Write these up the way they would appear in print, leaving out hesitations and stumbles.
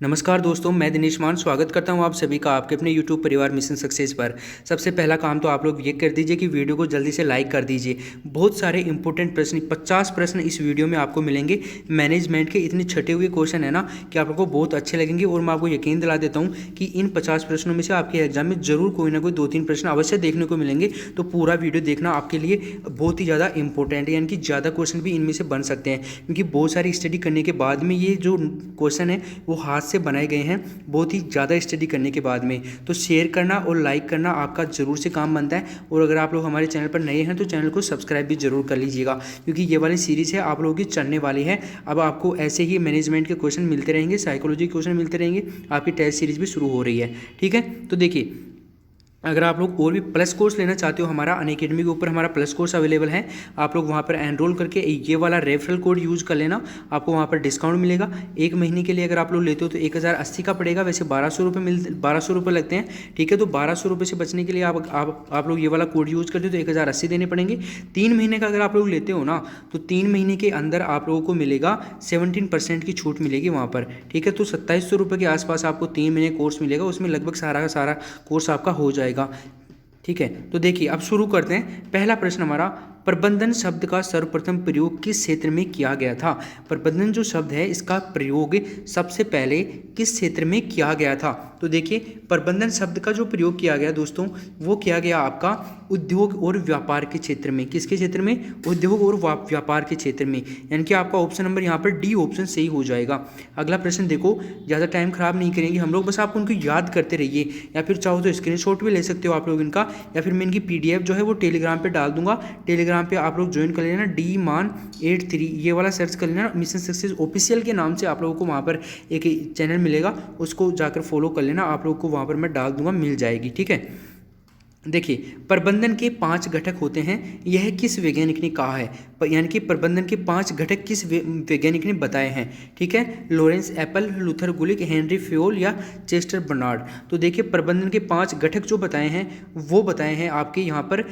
नमस्कार दोस्तों, मैं दिनेश मान स्वागत करता हूं आप सभी का आपके अपने YouTube परिवार मिशन सक्सेस पर। सबसे पहला काम तो आप लोग ये कर दीजिए कि वीडियो को जल्दी से लाइक कर दीजिए। बहुत सारे इंपॉर्टेंट प्रश्न 50 प्रश्न इस वीडियो में आपको मिलेंगे। मैनेजमेंट के इतने छटे हुए क्वेश्चन है ना कि आप लोग को बहुत अच्छे लगेंगे और मैं आपको यकीन दिला देता हूँ कि इन 50 प्रश्नों में से आपके एग्जाम में जरूर कोई ना कोई 2-3 प्रश्न अवश्य देखने को मिलेंगे। तो पूरा वीडियो देखना आपके लिए बहुत ही ज़्यादा इंपॉर्टेंट है, यानी कि ज़्यादा क्वेश्चन भी इनमें से बन सकते हैं, क्योंकि बहुत सारी स्टडी करने के बाद में ये जो क्वेश्चन है वो हाथ से बनाए गए हैं बहुत ही ज़्यादा स्टडी करने के बाद में। तो शेयर करना और लाइक करना आपका ज़रूर से काम बनता है। और अगर आप लोग हमारे चैनल पर नए हैं तो चैनल को सब्सक्राइब भी जरूर कर लीजिएगा, क्योंकि ये वाली सीरीज़ है आप लोगों की चलने वाली है। अब आपको ऐसे ही मैनेजमेंट के क्वेश्चन मिलते रहेंगे, साइकोलॉजी के क्वेश्चन मिलते रहेंगे। आपकी टेस्ट सीरीज भी शुरू हो रही है, ठीक है। तो देखिए, अगर आप लोग और भी प्लस कोर्स लेना चाहते हो, हमारा अनअकैडमी के ऊपर हमारा प्लस कोर्स अवेलेबल है। आप लोग वहाँ पर एनरोल करके ये वाला रेफरल कोड यूज़ कर लेना, आपको वहाँ पर डिस्काउंट मिलेगा। एक महीने के लिए अगर आप लोग लेते हो तो 1080 का पड़ेगा। वैसे 1200 रुपये लगते हैं, ठीक है। तो 1200 रुपये से बचने के लिए आप लोग ये वाला कोड यूज़ करते हो तो 1080 देने पड़ेंगे। 3 महीने का अगर आप लोग लेते हो ना तो 3 महीने के अंदर आप लोगों को मिलेगा 17% की छूट मिलेगी वहाँ पर, ठीक है। तो 2700 रुपये के आसपास आपको 3 महीने कोर्स मिलेगा, उसमें लगभग सारा का सारा कोर्स आपका हो जाएगा, ठीक है। तो देखिए, अब शुरू करते हैं। पहला प्रश्न हमारा, प्रबंधन शब्द का सर्वप्रथम प्रयोग किस क्षेत्र में किया गया था। प्रबंधन जो शब्द है इसका प्रयोग सबसे पहले किस क्षेत्र में किया गया था। तो देखिए, प्रबंधन शब्द का जो प्रयोग किया गया दोस्तों वो किया गया आपका उद्योग और व्यापार के क्षेत्र में। किसके क्षेत्र में? उद्योग और व्यापार के क्षेत्र में, यानी कि आपका ऑप्शन नंबर यहाँ पर डी ऑप्शन सही हो जाएगा। अगला प्रश्न देखो, ज़्यादा टाइम खराब नहीं करेंगे हम लोग, बस आप उनको याद करते रहिए, या फिर चाहो तो स्क्रीनशॉट भी ले सकते हो आप लोग इनका, या फिर मैं इनकी PDF जो है वो टेलीग्राम पे डाल दूंगा। टेलीग्राम पे आप लोग ज्वाइन कर लेना, D-मान83 ये वाला सर्च कर लेना। मिशन सक्सेस ऑफिशियल के नाम से आप लोगों को वहाँ पर एक चैनल मिलेगा, उसको जाकर फॉलो कर लेना। आप लोगों को वहाँ पर मैं डाल दूंगा, मिल जाएगी, ठीक है। देखिए, प्रबंधन के 5 घटक होते हैं, यह किस वैज्ञानिक ने कहा है। यानी कि प्रबंधन के 5 घटक किस वैज्ञानिक ने बताए हैं, ठीक है। लॉरेंस एप्पल, लूथर गुलिक, हेनरी फेयोल या चेस्टर बर्नार्ड। तो देखिए, प्रबंधन के 5 घटक जो बताए हैं वो बताए हैं आपके यहाँ पर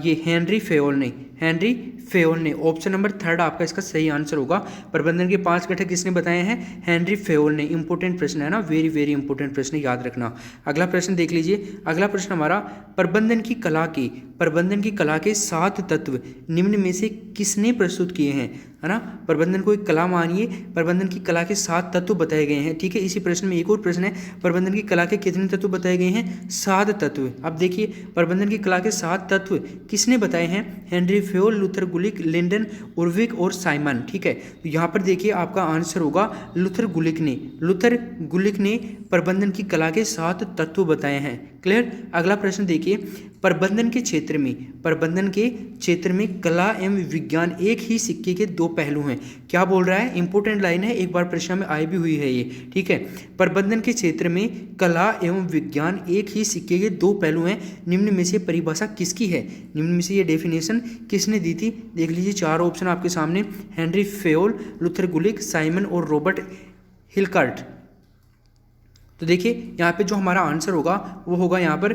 ये हेनरी फेयोल ने। ऑप्शन नंबर 3 आपका इसका सही आंसर होगा। प्रबंधन के 5 घटक किसने बताए हैं? हेनरी फेयोल ने। इंपॉर्टेंट प्रश्न है ना, वेरी वेरी इंपॉर्टेंट प्रश्न, याद रखना। अगला प्रश्न देख लीजिए। अगला प्रश्न हमारा, प्रबंधन की कला के 7 तत्व निम्न में से किसने प्रस्तुत किए हैं, है ना। प्रबंधन को एक कला मानिए, प्रबंधन की कला के 7 तत्व बताए गए हैं, ठीक है। इसी प्रश्न में एक और प्रश्न है, प्रबंधन की कला के कितने तत्व बताए गए हैं? 7 तत्व। अब देखिए, प्रबंधन की कला के 7 तत्व किसने बताए हैं? हेनरी फेयोल, लूथर गुलिक, लिंडन उर्विक और साइमन, ठीक है। तो यहाँ पर देखिए आपका आंसर होगा लूथर गुलिक ने प्रबंधन की कला के 7 तत्व बताए हैं। क्लियर। अगला प्रश्न देखिए, प्रबंधन के क्षेत्र में कला एवं विज्ञान एक ही सिक्के के 2 पहलू हैं। क्या बोल रहा है? इंपॉर्टेंट लाइन है, एक बार परीक्षा में आई भी हुई है ये, ठीक है। प्रबंधन के क्षेत्र में कला एवं विज्ञान एक ही सिक्के के 2 पहलू हैं, निम्न में से परिभाषा किसकी है? निम्न में से ये डेफिनेशन किसने दी थी? देख लीजिए, 4 ऑप्शन आपके सामने, हेनरी फेयोल, लूथर गुलिक, साइमन और रॉबर्ट हिलकर्ट। तो देखिए, यहाँ पे जो हमारा आंसर होगा वो होगा यहाँ पर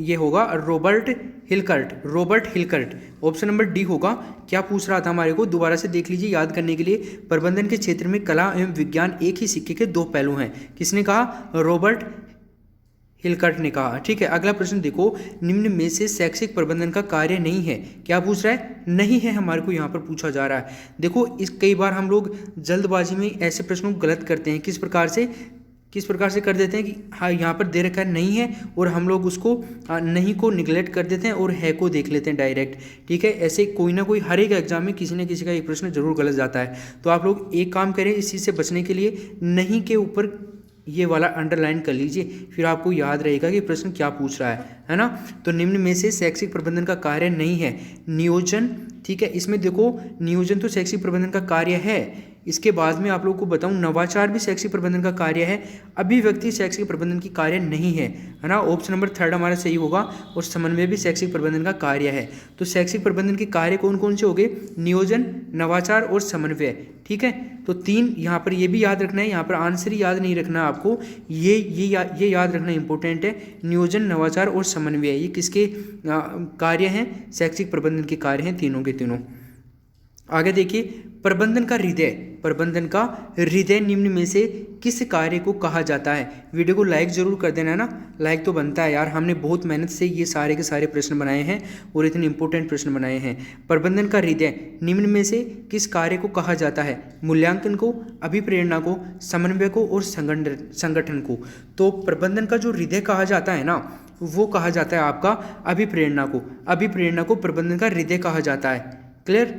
ये होगा रॉबर्ट हिलकर्ट। ऑप्शन नंबर डी होगा। क्या पूछ रहा था हमारे को, दोबारा से देख लीजिए याद करने के लिए। प्रबंधन के क्षेत्र में कला एवं विज्ञान एक ही सिक्के के 2 पहलू हैं, किसने कहा? रॉबर्ट हिलकर्ट ने कहा, ठीक है। अगला प्रश्न देखो, निम्न में से शैक्षिक प्रबंधन का कार्य नहीं है। क्या पूछ रहा है? नहीं है, हमारे को यहाँ पर पूछा जा रहा है। देखो, कई बार हम लोग जल्दबाजी में ऐसे प्रश्नों को गलत करते हैं। किस प्रकार से कर देते हैं कि हाँ यहाँ पर दे रखा है नहीं है, और हम लोग उसको नहीं को निगलेक्ट कर देते हैं और है को देख लेते हैं डायरेक्ट, ठीक है। ऐसे कोई ना कोई हर एक एग्जाम में किसी न किसी का एक प्रश्न जरूर गलत जाता है। तो आप लोग एक काम करें, इस चीज़ से बचने के लिए नहीं के ऊपर ये वाला अंडरलाइन कर लीजिए, फिर आपको याद रहेगा कि प्रश्न क्या पूछ रहा है ना। तो निम्न में से शैक्षिक प्रबंधन का कार्य नहीं है नियोजन, ठीक है। इसमें देखो, नियोजन तो शैक्षिक प्रबंधन का कार्य है। इसके बाद में आप लोगों को बताऊं, नवाचार भी शैक्षिक प्रबंधन का कार्य है, अभिव्यक्ति शैक्षिक प्रबंधन की कार्य नहीं है ना। ऑप्शन नंबर 3 हमारा सही होगा। और समन्वय भी शैक्षिक प्रबंधन का कार्य है। तो शैक्षिक प्रबंधन के कार्य कौन कौन से हो गए? नियोजन, नवाचार और समन्वय, ठीक है। तो 3 यहाँ पर ये भी याद रखना है, यहाँ पर आंसर ही याद नहीं रखना आपको, ये याद रखना इंपॉर्टेंट है। नियोजन, नवाचार और समन्वय ये किसके कार्य हैं? शैक्षिक प्रबंधन के कार्य हैं, तीनों के तीनों। आगे देखिए, प्रबंधन का हृदय, प्रबंधन का हृदय निम्न में से किस कार्य को कहा जाता है। वीडियो को लाइक जरूर कर देना ना, लाइक तो बनता है यार, हमने बहुत मेहनत से ये सारे के सारे प्रश्न बनाए हैं और इतने इंपॉर्टेंट प्रश्न बनाए हैं। प्रबंधन का हृदय निम्न में से किस कार्य को कहा जाता है। मूल्यांकन को, अभिप्रेरणा को, समन्वय को और संगठन को। तो प्रबंधन का जो हृदय कहा जाता है ना, वो कहा जाता है आपका अभिप्रेरणा को। अभिप्रेरणा को प्रबंधन का हृदय कहा जाता है। क्लियर?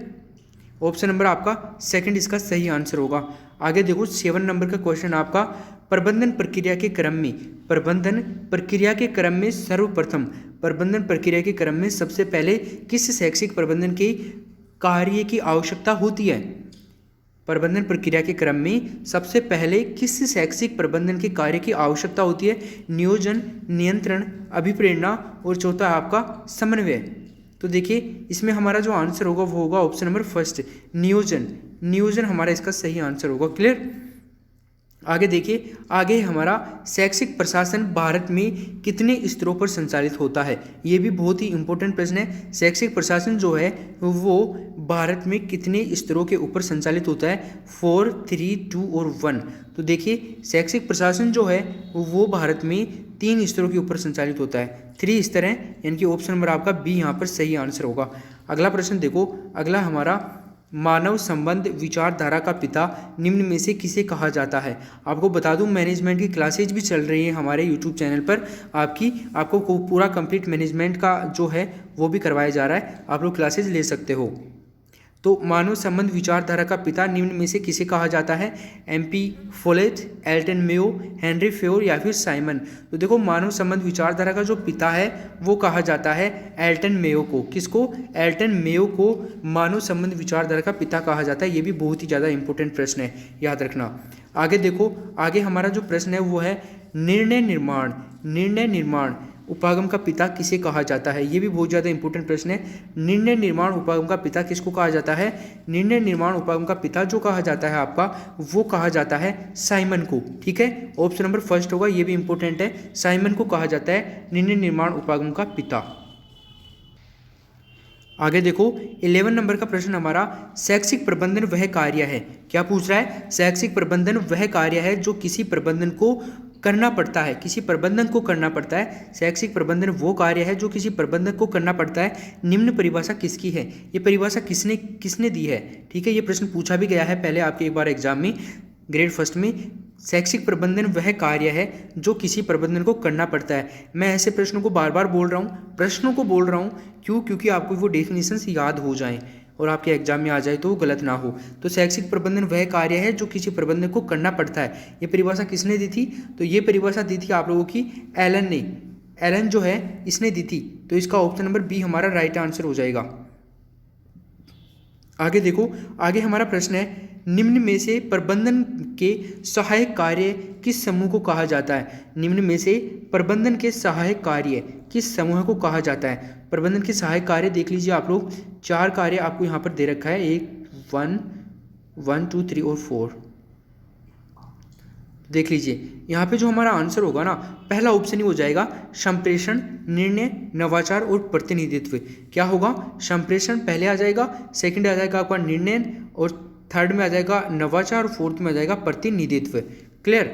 ऑप्शन नंबर आपका सेकंड इसका सही आंसर होगा। आगे देखो 7 नंबर का क्वेश्चन आपका, प्रबंधन प्रक्रिया के क्रम में, प्रबंधन प्रक्रिया के क्रम में सर्वप्रथम, प्रबंधन प्रक्रिया के क्रम में सबसे पहले किस शैक्षिक प्रबंधन के कार्य की आवश्यकता होती है। प्रबंधन प्रक्रिया के क्रम में सबसे पहले किस शैक्षिक प्रबंधन के कार्य की आवश्यकता होती है। नियोजन, नियंत्रण, अभिप्रेरणा और चौथा आपका समन्वय। तो देखिए इसमें हमारा जो आंसर होगा वो होगा ऑप्शन नंबर फर्स्ट, नियोजन। नियोजन हमारा इसका सही आंसर होगा। क्लियर? आगे देखिए, आगे हमारा शैक्षिक प्रशासन भारत में कितने स्तरों पर संचालित होता है। ये भी बहुत ही इंपॉर्टेंट प्रश्न है। शैक्षिक प्रशासन जो है वो भारत में कितने स्तरों के ऊपर संचालित होता है। 4, 3, 2 और 1। तो देखिए शैक्षिक प्रशासन जो है वो भारत में 3 स्तरों के ऊपर संचालित होता है। 3 स्तर हैं, यानी कि ऑप्शन नंबर आपका बी यहाँ पर सही आंसर होगा। अगला प्रश्न देखो, अगला हमारा, मानव संबंध विचारधारा का पिता निम्न में से किसे कहा जाता है। आपको बता दूं मैनेजमेंट की क्लासेज भी चल रही हैं हमारे यूट्यूब चैनल पर। आपको पूरा कंप्लीट मैनेजमेंट का जो है वो भी करवाया जा रहा है, आप लोग क्लासेज ले सकते हो। तो मानव संबंध विचारधारा का पिता निम्न में से किसे कहा जाता है। MP Follett, Elton Mayo, Henry Fayol या फिर साइमन। तो देखो मानव संबंध विचारधारा का जो पिता है वो कहा जाता है एल्टन मेयो को। किसको? एल्टन मेयो को मानव संबंध विचारधारा का पिता कहा जाता है। ये भी बहुत ही ज़्यादा इंपॉर्टेंट प्रश्न है, याद रखना। आगे देखो, आगे हमारा जो प्रश्न है वो है निर्णय निर्माण। निर्णय निर्माण उपागम का पिता किसे कहा जाता है। ये भी बहुत ज़्यादा इंपॉर्टेंट प्रश्न है। निर्णय निर्माण उपागम का पिता किसको कहा जाता है। निर्णय निर्माण उपागम का पिता जो कहा जाता है आपका, वो कहा जाता है साइमन को। ठीक है, ऑप्शन नंबर फर्स्ट होगा, ये भी इंपॉर्टेंट है। साइमन को कहा जाता है निर्णय निर्माण उपागम का पिता। आगे देखो 11 नंबर का प्रश्न हमारा, शैक्षिक प्रबंधन वह कार्य है। क्या पूछ रहा है? शैक्षिक प्रबंधन वह कार्य है जो किसी प्रबंधन को करना पड़ता है, किसी प्रबंधन को करना पड़ता है। शैक्षिक प्रबंधन वो कार्य है जो किसी प्रबंधक को करना पड़ता है। निम्न परिभाषा किसकी है। ये परिभाषा किसने दी है। ठीक है, ये प्रश्न पूछा भी गया है पहले आपके एक बार एग्जाम में, ग्रेड फर्स्ट में। शैक्षिक प्रबंधन वह कार्य है जो किसी प्रबंधन को करना पड़ता है। मैं ऐसे प्रश्नों को बार बार बोल रहा हूँ, प्रश्नों को बोल रहा हूँ, क्यों? क्योंकि आपको वो डेफिनेशंस याद हो जाएं और आपके एग्जाम में आ जाए तो वो गलत ना हो। तो शैक्षिक प्रबंधन वह कार्य है जो किसी प्रबंधक को करना पड़ता है। ये परिभाषा किसने दी थी? तो ये परिभाषा दी थी आप लोगों की एलन ने। एलन जो है इसने दी थी। तो इसका ऑप्शन नंबर बी हमारा राइट आंसर हो जाएगा। आगे देखो, आगे हमारा प्रश्न है, निम्न में से प्रबंधन के सहायक कार्य किस समूह को कहा जाता है। निम्न में से प्रबंधन के सहायक कार्य किस समूह को कहा जाता है। प्रबंधन के सहायक कार्य देख लीजिए आप लोग, 4 कार्य आपको यहाँ पर दे रखा है, 1, 2, 3 और 4। देख लीजिए यहाँ पे जो हमारा आंसर होगा ना, पहला ऑप्शन ही हो जाएगा संप्रेषण, निर्णय, नवाचार और प्रतिनिधित्व। क्या होगा? संप्रेषण पहले आ जाएगा, सेकंड आ जाएगा आपका निर्णय, और थर्ड में आ जाएगा नवाचार, और फोर्थ में आ जाएगा प्रतिनिधित्व। क्लियर?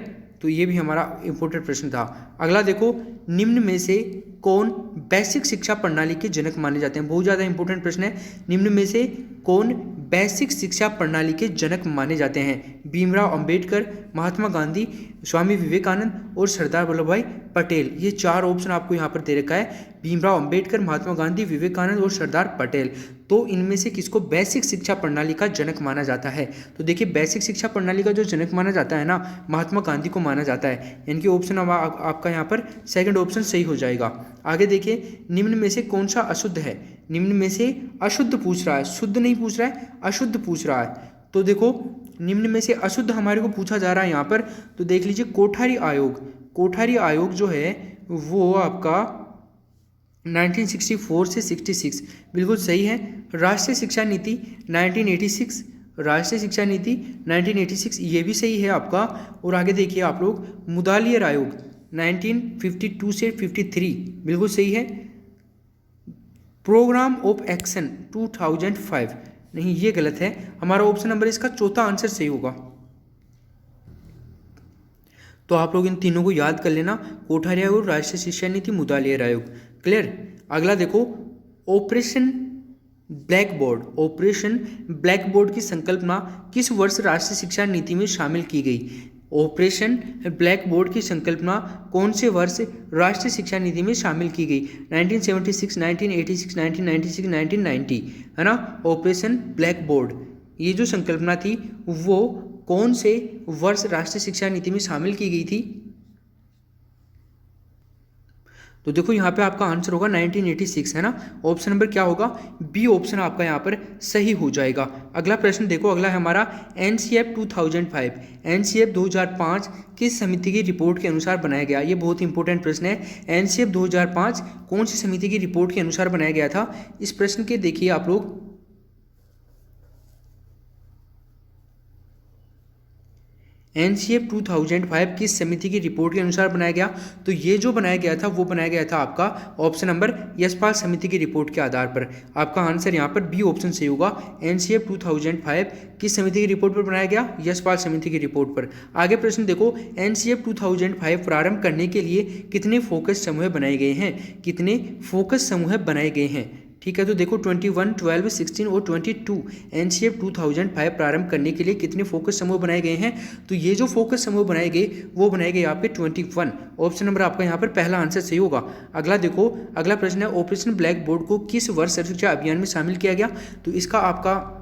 तो ये भी हमारा इंपॉर्टेंट प्रश्न था। अगला देखो, निम्न में से कौन बेसिक शिक्षा प्रणाली के जनक माने जाते हैं। बहुत ज़्यादा इंपॉर्टेंट प्रश्न है। निम्न में से कौन बेसिक शिक्षा प्रणाली के जनक माने जाते हैं। भीमराव अंबेडकर, महात्मा गांधी, स्वामी विवेकानंद और सरदार वल्लभ भाई पटेल। ये 4 ऑप्शन आपको यहाँ पर दे रखा है, भीमराव अंबेडकर, महात्मा गांधी, विवेकानंद और सरदार पटेल। तो इनमें से किसको बेसिक शिक्षा प्रणाली का जनक माना जाता है। तो देखिए बेसिक शिक्षा प्रणाली का जो जनक माना जाता है ना, महात्मा गांधी को माना जाता है। यानी कि ऑप्शन आपका यहाँ पर सेकंड ऑप्शन सही हो जाएगा। आगे देखिए, निम्न में से कौन सा अशुद्ध है। निम्न में से अशुद्ध पूछ रहा है, शुद्ध नहीं पूछ रहा है, अशुद्ध पूछ रहा है। तो देखो निम्न में से अशुद्ध हमारे को पूछा जा रहा है यहाँ पर। तो देख लीजिए कोठारी आयोग। कोठारी आयोग जो है वो आपका 1964 से 66 बिल्कुल सही है। राष्ट्रीय शिक्षा नीति 1986, राष्ट्रीय शिक्षा नीति 1986 ये भी सही है आपका। और आगे देखिए आप लोग, मुदालियर आयोग 1952 से 53 बिल्कुल सही है। प्रोग्राम ऑफ एक्शन 2005 नहीं, ये गलत है। हमारा ऑप्शन नंबर इसका चौथा आंसर सही होगा। तो आप लोग इन तीनों को याद कर लेना, कोठारी आयोग, राष्ट्रीय शिक्षा नीति, मुदालियर आयोग। क्लियर। अगला देखो, operation black board. Operation black board की संकल्पना किस वर्ष राष्ट्रीय शिक्षा नीति में शामिल की गई? ऑपरेशन ब्लैक बोर्ड की संकल्पना कौन से वर्ष राष्ट्रीय शिक्षा नीति में शामिल की गई? 1976, 1986, 1996, 1990, है ना। ऑपरेशन ब्लैक बोर्ड, ये जो संकल्पना थी वो कौन से वर्ष राष्ट्रीय शिक्षा नीति में शामिल की गई थी? तो देखो यहाँ पे आपका आंसर होगा 1986, है ना। ऑप्शन नंबर क्या होगा? बी ऑप्शन आपका यहाँ पर सही हो जाएगा। अगला प्रश्न देखो, अगला है हमारा एनसीएफ 2005। एनसीएफ 2005 किस समिति की रिपोर्ट के अनुसार बनाया गया? ये बहुत इंपॉर्टेंट प्रश्न है। एनसीएफ 2005 कौन सी समिति की रिपोर्ट के अनुसार बनाया गया था? इस प्रश्न के देखिए आप लोग, एनसीएफ 2005 किस समिति की रिपोर्ट के अनुसार बनाया गया? तो ये जो बनाया गया था वो बनाया गया था आपका ऑप्शन नंबर यशपाल समिति की रिपोर्ट के आधार पर। आपका आंसर यहाँ पर बी ऑप्शन सही होगा। एनसीएफ 2005 किस समिति की रिपोर्ट पर बनाया गया? यशपाल समिति की रिपोर्ट पर। आगे प्रश्न देखो, एनसीएफ 2005 प्रारंभ करने के लिए कितने फोकस समूह बनाए गए हैं? कितने फोकस समूह बनाए गए हैं? ठीक है, तो देखो 21, 12, 16 और 22 एनसीएफ 2005 प्रारंभ करने के लिए कितने फोकस समूह बनाए गए हैं? तो ये जो फोकस समूह बनाए गए वो बनाए गए आपके 21। ऑप्शन नंबर आपका यहाँ पर पहला आंसर सही होगा। अगला देखो, अगला प्रश्न है, ऑपरेशन ब्लैक बोर्ड को किस वर्ष सर्व शिक्षा अभियान में शामिल किया गया? तो इसका आपका,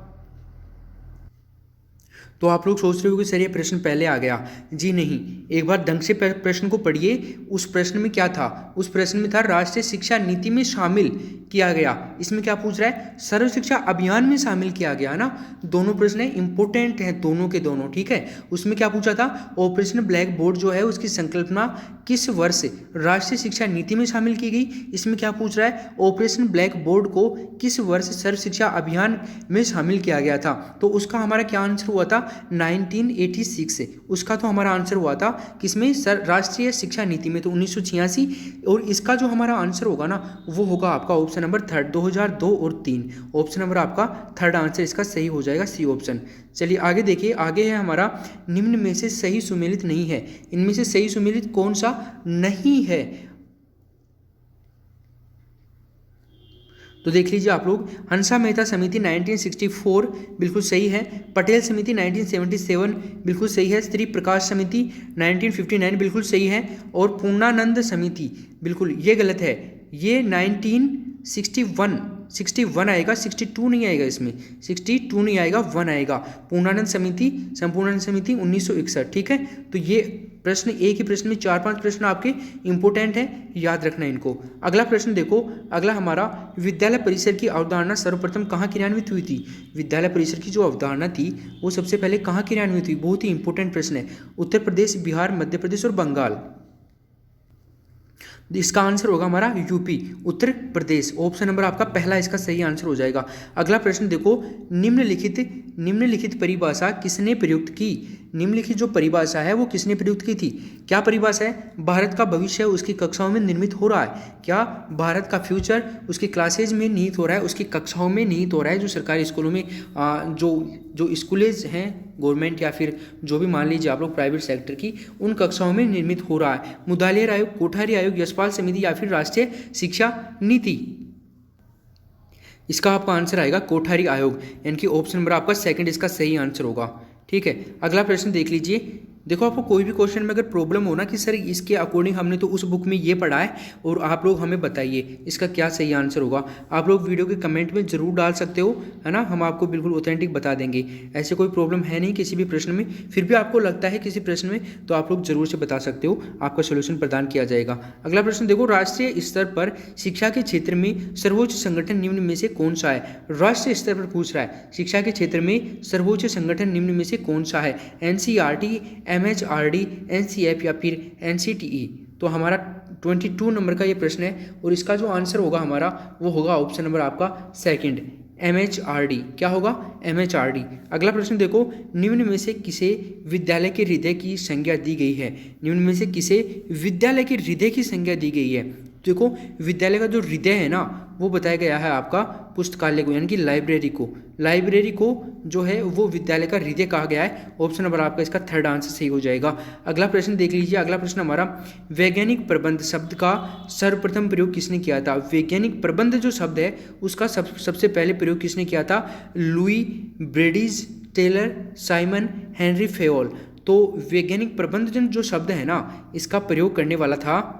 तो आप लोग सोच रहे हो कि सर ये प्रश्न पहले आ गया। जी नहीं, एक बार ढंग से प्रश्न को पढ़िए। उस प्रश्न में क्या था? उस प्रश्न में था राष्ट्रीय शिक्षा नीति में शामिल किया गया। इसमें क्या पूछ रहा है? सर्व शिक्षा अभियान में शामिल किया गया ना। दोनों प्रश्न इंपॉर्टेंट हैं, दोनों के दोनों। ठीक है, उसमें क्या पूछा था? ऑपरेशन ब्लैक बोर्ड जो है उसकी संकल्पना किस वर्ष राष्ट्रीय शिक्षा नीति में शामिल की गई। इसमें क्या पूछ रहा है? ऑपरेशन ब्लैक बोर्ड को किस वर्ष सर्व शिक्षा अभियान में शामिल किया गया था। तो उसका हमारा क्या आंसर हुआ था? 1986 से। उसका तो हमारा आंसर हुआ था किसमें? राष्ट्रीय शिक्षा नीति में, तो 1986। और इसका जो हमारा आंसर होगा ना वो होगा आपका ऑप्शन नंबर थर्ड, 2002 और 3। ऑप्शन नंबर आपका थर्ड आंसर इसका सही हो जाएगा, सी ऑप्शन। चलिए आगे देखिए, आगे है हमारा निम्न में से सही सुमेलित नहीं है। इनमें से सही सुमेलित कौन सा नहीं है? तो देख लीजिए आप लोग, हंसा मेहता समिति 1964 बिल्कुल सही है। पटेल समिति 1977 बिल्कुल सही है। श्री प्रकाश समिति 1959 बिल्कुल सही है। और पूर्णानंद समिति बिल्कुल ये गलत है, ये 1961 आएगा, 62 नहीं आएगा, इसमें 62 नहीं आएगा, 1 आएगा। पूर्णानंद समिति, संपूर्णानंद समिति 1961। ठीक है, तो ये प्रश्न, एक ही प्रश्न में 4-5 प्रश्न आपके इंपॉर्टेंट हैं, याद रखना इनको। अगला प्रश्न देखो, अगला हमारा विद्यालय परिसर की अवधारणा सर्वप्रथम कहाँ क्रियान्वित हुई थी? विद्यालय परिसर की जो अवधारणा थी वो सबसे पहले कहाँ क्रियान्वित हुई? बहुत ही इंपॉर्टेंट प्रश्न है। उत्तर प्रदेश, बिहार, मध्य प्रदेश और बंगाल। इसका आंसर होगा हमारा UP, Uttar Pradesh. Option number आपका पहला इसका सही आंसर हो जाएगा। अगला प्रश्न देखो, निम्नलिखित परिभाषा किसने प्रयुक्त की? निम्नलिखित जो परिभाषा है वो किसने प्रयुक्त की थी? क्या परिभाषा है? भारत का भविष्य उसकी कक्षाओं में निर्मित हो रहा है। क्या भारत का फ्यूचर उसकी क्लासेज में निहित हो रहा है, उसकी कक्षाओं में निहित हो रहा है? जो सरकारी स्कूलों में जो स्कूलेज हैं गवर्नमेंट या फिर जो भी मान लीजिए आप लोग प्राइवेट सेक्टर की, उन कक्षाओं में निर्मित हो रहा है। मुदालियर आयोग, कोठारी आयोग, यशपाल समिति या फिर राष्ट्रीय शिक्षा नीति। इसका आपका आंसर आएगा कोठारी आयोग, यानी कि ऑप्शन नंबर आपका सेकंड इसका सही आंसर होगा। ठीक है, अगला प्रश्न देख लीजिए। देखो, आपको कोई भी क्वेश्चन में अगर प्रॉब्लम हो ना कि सर इसके अकॉर्डिंग हमने तो उस बुक में ये पढ़ा है और आप लोग हमें बताइए इसका क्या सही आंसर होगा, आप लोग वीडियो के कमेंट में ज़रूर डाल सकते हो, है ना। हम आपको बिल्कुल ऑथेंटिक बता देंगे, ऐसे कोई प्रॉब्लम है नहीं किसी भी प्रश्न में। फिर भी आपको लगता है किसी प्रश्न में तो आप लोग जरूर से बता सकते हो, आपका सोल्यूशन प्रदान किया जाएगा। अगला प्रश्न देखो, राष्ट्रीय स्तर पर शिक्षा के क्षेत्र में सर्वोच्च संगठन निम्न में से कौन सा है? राष्ट्रीय स्तर पर पूछ रहा है, शिक्षा के क्षेत्र में सर्वोच्च संगठन निम्न में से कौन सा है? एनसीईआरटी, एमएचआरडी, एनसीएफ या फिर एनसीटीई। तो हमारा 22 नंबर का ये प्रश्न है और इसका जो आंसर होगा हमारा वो होगा ऑप्शन नंबर आपका सेकंड, एमएचआरडी। क्या होगा? एमएचआरडी। अगला प्रश्न देखो, निम्न में से किसे विद्यालय के हृदय की संज्ञा दी गई है? निम्न में से किसे विद्यालय के हृदय की संज्ञा दी गई है? देखो, विद्यालय का जो हृदय है ना वो बताया गया है आपका पुस्तकालय को, यानी कि लाइब्रेरी को। लाइब्रेरी को जो है वो विद्यालय का हृदय कहा गया है। ऑप्शन नंबर आपका इसका थर्ड आंसर सही हो जाएगा। अगला प्रश्न देख लीजिए। अगला प्रश्न हमारा, वैज्ञानिक प्रबंध शब्द का सर्वप्रथम प्रयोग किसने किया था? वैज्ञानिक प्रबंध जो शब्द है उसका सबसे पहले प्रयोग किसने किया था? Louis Brandeis, Taylor, Simon, Henry Fayol. तो वैज्ञानिक प्रबंध जो शब्द है ना, इसका प्रयोग करने वाला था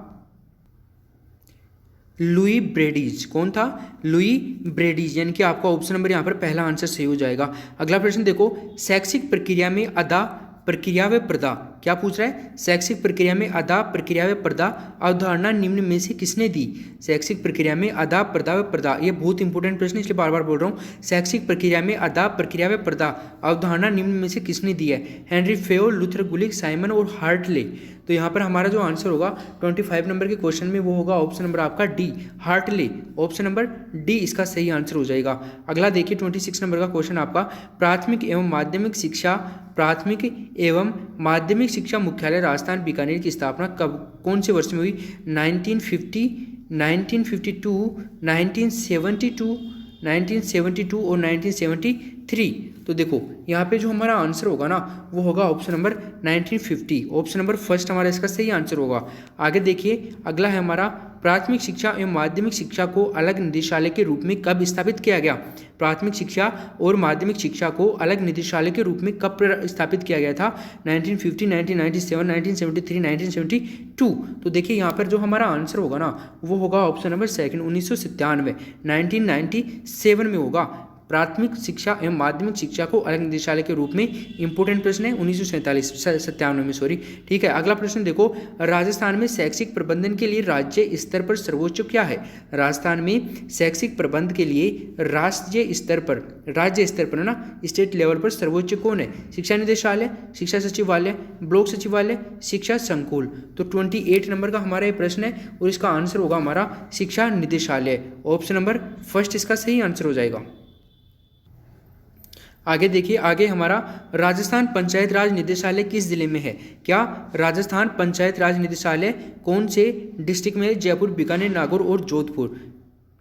लुई ब्रेडीज। कौन था? लुई ब्रेडीज, यानी कि आपका ऑप्शन नंबर यहाँ पर पहला आंसर सही हो जाएगा। अगला प्रश्न देखो, शैक्षिक प्रक्रिया में अदा, प्रक्रिया व प्रदा, क्या पूछ रहा है? शैक्षिक प्रक्रिया में अदा, प्रक्रिया व प्रदा अवधारणा निम्न में से किसने दी? शैक्षिक प्रक्रिया में अदा, प्रदा व प्रदा, ये बहुत इंपॉर्टेंट प्रश्न, इसलिए बार बार बोल रहा हूँ। शैक्षिक प्रक्रिया में अदा, प्रक्रिया व प्रदा अवधारणा निम्न में से किसने दी है? हेनरी फेयोल, लूथर गुलिक, साइमन और हार्टले। तो यहाँ पर हमारा जो आंसर होगा 25 नंबर के क्वेश्चन में वो होगा ऑप्शन नंबर आपका D, Hartley. Option number D इसका सही आंसर हो जाएगा। अगला देखिए 26 नंबर का क्वेश्चन आपका, प्राथमिक एवं माध्यमिक शिक्षा, प्राथमिक एवं माध्यमिक शिक्षा मुख्यालय राजस्थान बीकानेर की स्थापना कब, कौन से वर्ष में हुई? 1950, 1952, 1972, 1972 और 1973। तो देखो यहाँ पे जो हमारा आंसर होगा ना वो होगा option number 1950। Option number first हमारा इसका सही आंसर होगा। आगे देखिए अगला है हमारा, प्राथमिक शिक्षा एवं माध्यमिक शिक्षा को अलग निदेशालय के रूप में कब स्थापित किया गया? प्राथमिक शिक्षा और माध्यमिक शिक्षा को अलग निदेशालय के रूप में कब स्थापित किया गया था? 1950, 1997, 1973, 1972। तो देखिए यहाँ पर जो हमारा आंसर होगा ना वो होगा ऑप्शन नंबर सेकंड, 1997, 1997 में होगा। प्राथमिक शिक्षा एवं माध्यमिक शिक्षा को अलग निदेशालय के रूप में, इंपोर्टेंट प्रश्न है, 1997 में, सॉरी। ठीक है, अगला प्रश्न देखो, राजस्थान में शैक्षिक प्रबंधन के लिए राज्य स्तर पर सर्वोच्च क्या है? राजस्थान में शैक्षिक प्रबंध के लिए राज्य स्तर पर ना, स्टेट लेवल पर सर्वोच्च कौन है? शिक्षा निदेशालय, शिक्षा सचिवालय, ब्लॉक सचिवालय, शिक्षा संकुल। तो 28 नंबर का हमारा ये प्रश्न है और इसका आंसर होगा हमारा शिक्षा निदेशालय। ऑप्शन नंबर फर्स्ट इसका सही आंसर हो जाएगा। आगे देखिए, आगे हमारा, राजस्थान पंचायत राज निदेशालय किस जिले में है? क्या राजस्थान पंचायत राज निदेशालय कौन से डिस्ट्रिक्ट में है? जयपुर, बीकानेर, नागौर और जोधपुर।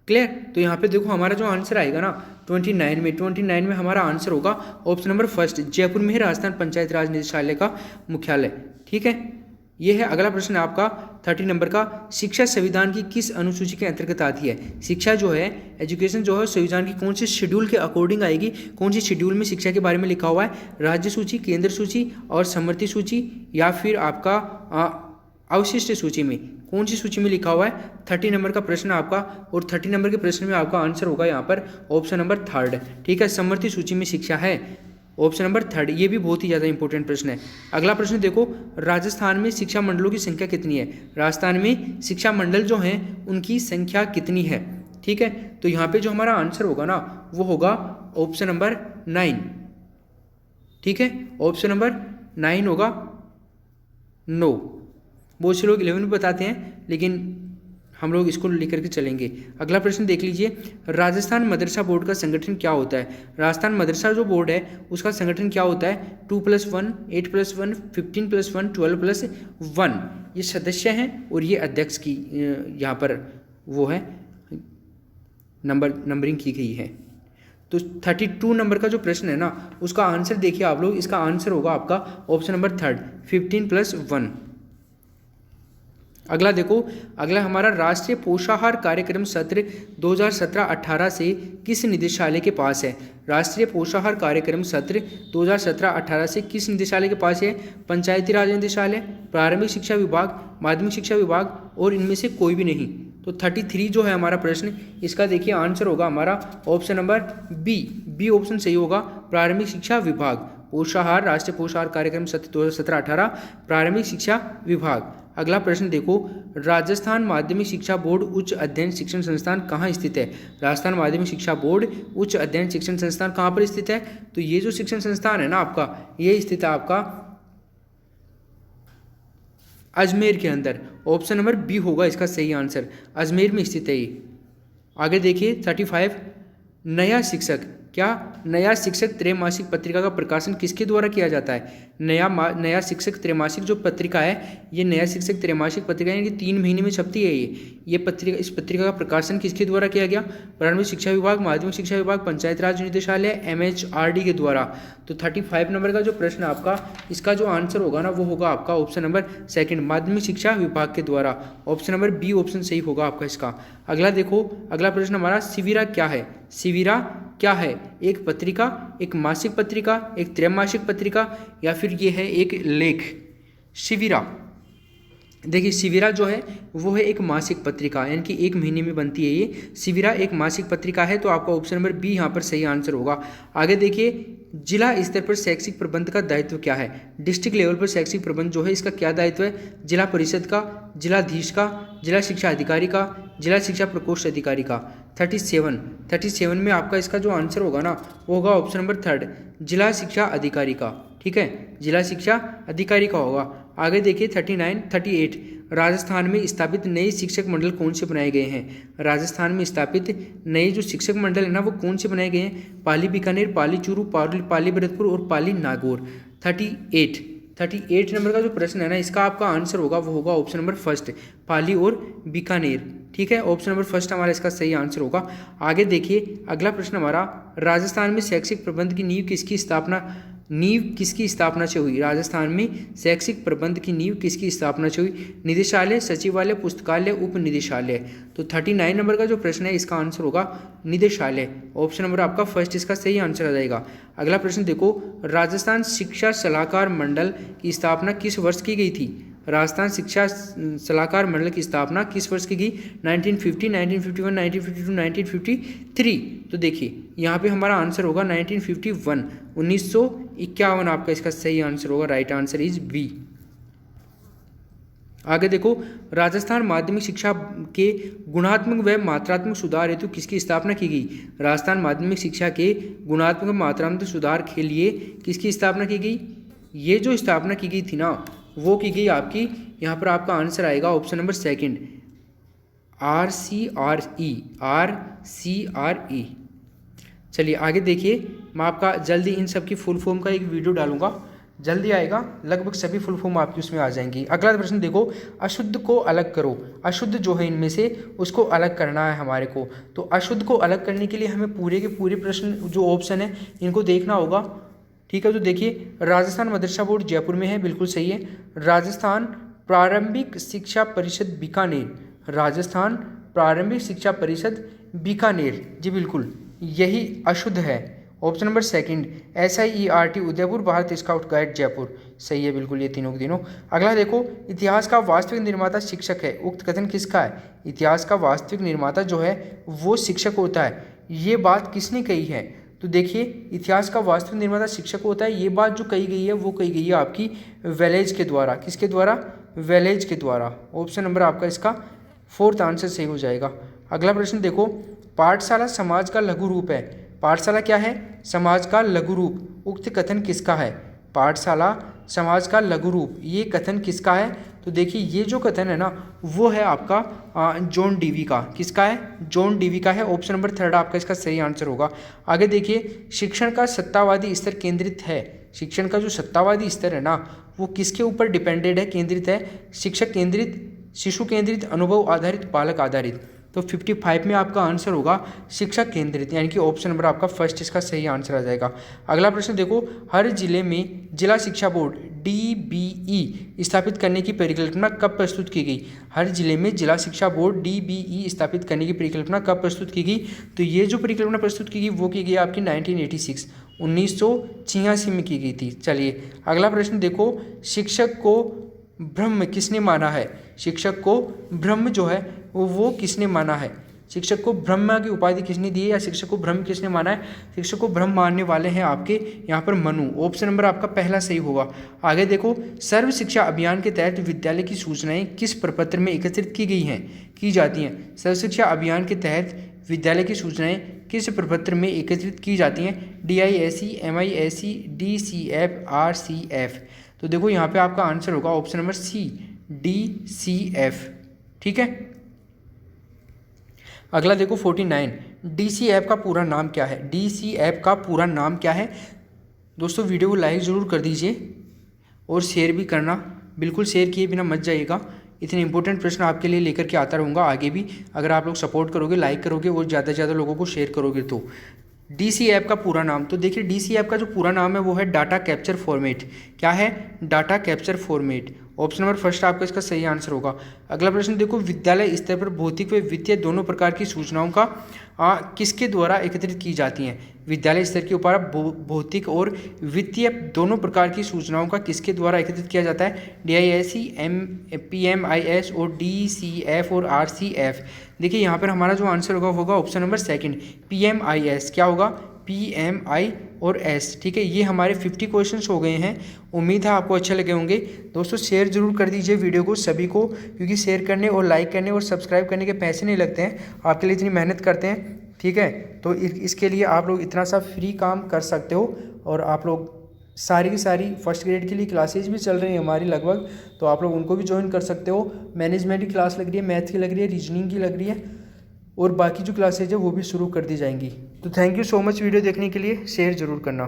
क्लियर? तो यहाँ पे देखो हमारा जो आंसर आएगा ना 29 में हमारा आंसर होगा ऑप्शन नंबर फर्स्ट, जयपुर में है राजस्थान पंचायत राज निदेशालय का मुख्यालय। ठीक है, ये है। अगला प्रश्न आपका 30 नंबर का, शिक्षा संविधान की किस अनुसूची के अंतर्गत आती है? शिक्षा जो है, एजुकेशन जो है, संविधान की कौन से शेड्यूल के अकॉर्डिंग आएगी? कौन सी शेड्यूल में शिक्षा के बारे में लिखा हुआ है? राज्य सूची, केंद्र सूची और समवर्ती सूची, या फिर आपका अवशिष्ट सूची में? कौन सी सूची में लिखा हुआ है? 30 नंबर का प्रश्न आपका, और 30 नंबर के प्रश्न में आपका आंसर होगा यहाँ पर ऑप्शन नंबर थर्ड। ठीक है, समवर्ती सूची में शिक्षा है, ऑप्शन नंबर थर्ड। ये भी बहुत ही ज़्यादा इंपॉर्टेंट प्रश्न है। अगला प्रश्न देखो, राजस्थान में शिक्षा मंडलों की संख्या कितनी है? राजस्थान में शिक्षा मंडल जो हैं उनकी संख्या कितनी है? ठीक है, तो यहाँ पे जो हमारा आंसर होगा ना वो होगा ऑप्शन नंबर 9। ठीक है, ऑप्शन नंबर 9 होगा। नो, बहुत से लोग 11 भी बताते हैं, लेकिन हम लोग इसको लेकर के चलेंगे। अगला प्रश्न देख लीजिए, राजस्थान मदरसा बोर्ड का संगठन क्या होता है? राजस्थान मदरसा जो बोर्ड है उसका संगठन क्या होता है? 2+1, 8+1, 15+1, 12+1 ये सदस्य हैं और ये अध्यक्ष की यहाँ पर वो है नंबरिंग की गई है। तो 32 नंबर का जो प्रश्न है ना उसका आंसर देखिए आप लोग, इसका आंसर होगा आपका ऑप्शन नंबर थर्ड, 15+1। अगला देखो, अगला हमारा, राष्ट्रीय पोषाहार कार्यक्रम सत्र 2017-18 से किस निदेशालय के पास है? राष्ट्रीय पोषाहार कार्यक्रम सत्र 2017-18 से किस निदेशालय के पास है? पंचायती राज निदेशालय, प्रारंभिक शिक्षा विभाग, माध्यमिक शिक्षा विभाग और इनमें से कोई भी नहीं। तो 33 जो है हमारा प्रश्न, इसका देखिए आंसर होगा हमारा ऑप्शन नंबर बी ऑप्शन सही होगा, प्रारंभिक शिक्षा विभाग। पोषाहार, राष्ट्रीय पोषाहार कार्यक्रम सत्र 2017-18, प्रारंभिक शिक्षा विभाग। अगला प्रश्न देखो, राजस्थान माध्यमिक शिक्षा बोर्ड उच्च अध्ययन शिक्षण संस्थान कहाँ स्थित है? राजस्थान माध्यमिक शिक्षा बोर्ड उच्च अध्ययन शिक्षण संस्थान कहाँ पर स्थित है? तो ये जो शिक्षण संस्थान है ना आपका, ये स्थित है आपका अजमेर के अंदर। ऑप्शन नंबर बी होगा इसका सही आंसर, अजमेर में स्थित है ये। आगे देखिए 35, नया शिक्षक क्या नया शिक्षक त्रैमासिक पत्रिका का प्रकाशन किसके द्वारा किया जाता है? नया शिक्षक त्रैमासिक जो पत्रिका है, ये नया शिक्षक त्रैमासिक पत्रिका यानी कि 3 महीने में छपती है ये पत्रिका। इस पत्रिका का प्रकाशन किसके द्वारा किया गया? प्रारंभिक शिक्षा विभाग, माध्यमिक शिक्षा विभाग, पंचायत राज निदेशालय, MHRD के द्वारा। तो 35 नंबर का जो प्रश्न आपका, इसका जो आंसर होगा ना वो होगा आपका ऑप्शन नंबर सेकंड, माध्यमिक शिक्षा विभाग के द्वारा। ऑप्शन नंबर बी ऑप्शन सही होगा आपका इसका। अगला देखो, अगला प्रश्न हमारा, शिविरा क्या है? शिविरा क्या है? एक पत्रिका, एक मासिक पत्रिका, एक त्रैमासिक पत्रिका, या फिर ये है एक लेख? शिविरा, देखिए शिविरा जो है वो है एक मासिक पत्रिका, यानी कि 1 महीने में बनती है ये। शिविरा एक मासिक पत्रिका है, तो आपका ऑप्शन नंबर बी यहाँ पर सही आंसर होगा। आगे देखिए, जिला स्तर पर शैक्षिक प्रबंध का दायित्व क्या है? डिस्ट्रिक्ट लेवल पर शैक्षिक प्रबंध जो है इसका क्या दायित्व है? जिला परिषद का, जिलाधीश का, जिला शिक्षा अधिकारी का, जिला शिक्षा प्रकोष्ठ अधिकारी का। 37 में आपका इसका जो आंसर होगा ना वो होगा ऑप्शन नंबर थर्ड, जिला शिक्षा अधिकारी का। ठीक है, जिला शिक्षा अधिकारी का होगा। आगे देखिए 38 राजस्थान में स्थापित नए शिक्षक मंडल कौन से बनाए गए हैं? राजस्थान में स्थापित नए जो शिक्षक मंडल है ना वो कौन से बनाए गए हैं? पाली बीकानेर, पाली चूरू, पाली भरतपुर और पाली नागौर। 38 नंबर का जो प्रश्न है ना इसका आपका आंसर होगा वो होगा ऑप्शन नंबर फर्स्ट, पाली और बीकानेर। ठीक है, ऑप्शन नंबर फर्स्ट हमारा इसका सही आंसर होगा। आगे देखिए, अगला प्रश्न हमारा, राजस्थान में शैक्षिक प्रबंध की नींव किसकी स्थापना से हुई? राजस्थान में शैक्षिक प्रबंध की नींव किसकी स्थापना से हुई? निदेशालय, सचिवालय, पुस्तकालय, उप निदेशालय। तो 39 नंबर का जो प्रश्न है इसका आंसर होगा निदेशालय। ऑप्शन नंबर आपका फर्स्ट इसका सही आंसर आ जाएगा। अगला प्रश्न देखो, राजस्थान शिक्षा सलाहकार मंडल की स्थापना किस वर्ष की गई थी? राजस्थान शिक्षा सलाहकार मंडल की स्थापना किस वर्ष की गई? 1950, 1951, 1952, 1953। तो देखिए यहाँ पे हमारा आंसर होगा 1951, 1951 आपका इसका सही आंसर होगा। Right answer is B. आगे देखो, राजस्थान माध्यमिक शिक्षा के गुणात्मक व मात्रात्मक सुधार हेतु किसकी स्थापना की गई? राजस्थान माध्यमिक शिक्षा के गुणात्मक व मात्रात्मक सुधार के लिए किसकी स्थापना की गई? ये जो स्थापना की गई थी ना वो की गई आपकी, यहाँ पर आपका आंसर आएगा ऑप्शन नंबर सेकंड, RCRE। चलिए आगे देखिए, मैं आपका जल्दी इन सब की फुल फॉर्म का एक वीडियो डालूंगा, जल्दी आएगा, लगभग सभी फुल फॉर्म आपकी उसमें आ जाएंगी। अगला प्रश्न देखो, अशुद्ध को अलग करो। अशुद्ध जो है इनमें से उसको अलग करना है हमारे को। तो अशुद्ध को अलग करने के लिए हमें पूरे के पूरे प्रश्न जो ऑप्शन है इनको देखना होगा। ठीक है, तो देखिए, राजस्थान मदरसा बोर्ड जयपुर में है, बिल्कुल सही है। राजस्थान प्रारंभिक शिक्षा परिषद बीकानेर, राजस्थान प्रारंभिक शिक्षा परिषद बीकानेर, जी बिल्कुल यही अशुद्ध है। Option number second, SIERT Udaipur, Bharat scout guide Jaipur, सही है बिल्कुल ये तीनों के तीनों। अगला देखो, इतिहास का वास्तविक निर्माता शिक्षक है, उक्त कथन किसका है? इतिहास का वास्तविक निर्माता जो है वो शिक्षक होता है, ये बात किसने कही है? तो देखिए, इतिहास का वास्तविक निर्माता शिक्षक होता है, ये बात जो कही गई है वो कही गई है आपकी वेलेज के द्वारा। किसके द्वारा? वेलेज के द्वारा। ऑप्शन नंबर आपका इसका फोर्थ आंसर सही हो जाएगा। अगला प्रश्न देखो, पाठशाला समाज का लघु रूप है। पाठशाला क्या है? समाज का लघु रूप। उक्त कथन किसका है? पाठशाला समाज का लघु रूप, ये कथन किसका है? तो देखिए, ये जो कथन है ना वो है आपका जॉन डीवी का। किसका है? जॉन डीवी का है। ऑप्शन नंबर थर्ड आपका इसका सही आंसर होगा। आगे देखिए, शिक्षण का सत्तावादी स्तर केंद्रित है। शिक्षण का जो सत्तावादी स्तर है ना वो किसके ऊपर डिपेंडेड है, केंद्रित है? शिक्षक केंद्रित, शिशु केंद्रित, अनुभव आधारित, बालक आधारित। तो 55 में आपका आंसर होगा शिक्षक केंद्रित, यानी कि ऑप्शन नंबर आपका फर्स्ट इसका सही आंसर आ जाएगा। अगला प्रश्न देखो, हर जिले में जिला शिक्षा बोर्ड DBE स्थापित करने की परिकल्पना कब प्रस्तुत की गई? हर जिले में जिला शिक्षा बोर्ड DBE स्थापित करने की परिकल्पना कब प्रस्तुत की गई? तो ये जो परिकल्पना प्रस्तुत की गई वो की गई आपकी 1986 में की गई थी। चलिए अगला प्रश्न देखो, शिक्षक को ब्रह्म किसने माना है? शिक्षक को ब्रह्म जो है वो किसने माना है? शिक्षक को ब्रह्म की उपाधि किसने दी है या शिक्षक को ब्रह्म किसने माना है? शिक्षक को ब्रह्म मानने वाले हैं आपके यहाँ पर मनु। ऑप्शन नंबर आपका पहला सही होगा। आगे देखो, सर्व शिक्षा अभियान के तहत विद्यालय की सूचनाएं किस प्रपत्र में एकत्रित की गई हैं, की जाती हैं? सर्व शिक्षा अभियान के तहत विद्यालय की सूचनाएं किस प्रपत्र में एकत्रित की जाती हैं? DISE, MISE, DCF, RCF। तो देखो यहाँ पे आपका आंसर होगा ऑप्शन नंबर C, DCF। ठीक है, अगला देखो 49, डीसी ऐप का पूरा नाम क्या है? डीसी ऐप का पूरा नाम क्या है? दोस्तों वीडियो को लाइक ज़रूर कर दीजिए और शेयर भी करना, बिल्कुल शेयर किए बिना मत जाइएगा। इतने इंपॉर्टेंट प्रश्न आपके लिए लेकर के आता रहूँगा आगे भी, अगर आप लोग सपोर्ट करोगे, लाइक करोगे और ज़्यादा से ज़्यादा लोगों को शेयर करोगे तो। डीसी ऐप का पूरा नाम, तो देखिए डीसी ऐप का जो पूरा नाम है वो है डाटा कैप्चर फॉर्मेट। क्या है? Data capture format. Option number first आपका इसका सही आंसर होगा। अगला प्रश्न देखो, विद्यालय स्तर पर भौतिक व वित्तीय दोनों प्रकार की सूचनाओं का किसके द्वारा एकत्रित की जाती हैं? विद्यालय स्तर के ऊपर भौतिक और वित्तीय दोनों प्रकार की सूचनाओं का किसके द्वारा एकत्रित किया जाता है? DISC, PMIS और DCF और RCF। देखिए यहाँ पर हमारा जो आंसर होगा ऑप्शन नंबर सेकंड, PMIS। क्या होगा? PMI और S। ठीक है, ये हमारे 50 क्वेश्चंस हो गए हैं। उम्मीद है आपको अच्छे लगे होंगे। दोस्तों शेयर जरूर कर दीजिए वीडियो को सभी को, क्योंकि शेयर करने और लाइक करने और सब्सक्राइब करने के पैसे नहीं लगते हैं, आपके लिए इतनी मेहनत करते हैं। ठीक है, तो इसके लिए आप लोग इतना सा फ्री काम कर सकते हो। और आप लोग सारी की सारी फर्स्ट ग्रेड के लिए क्लासेज भी चल रही हैं हमारी लगभग, तो आप लोग उनको भी ज्वाइन कर सकते हो। मैनेजमेंट की क्लास लग रही है, मैथ की लग रही है, रीजनिंग की लग रही है, और बाकी जो क्लासेज है वो भी शुरू कर दी जाएंगी। तो thank you so much video देखने के लिए, शेयर ज़रूर करना।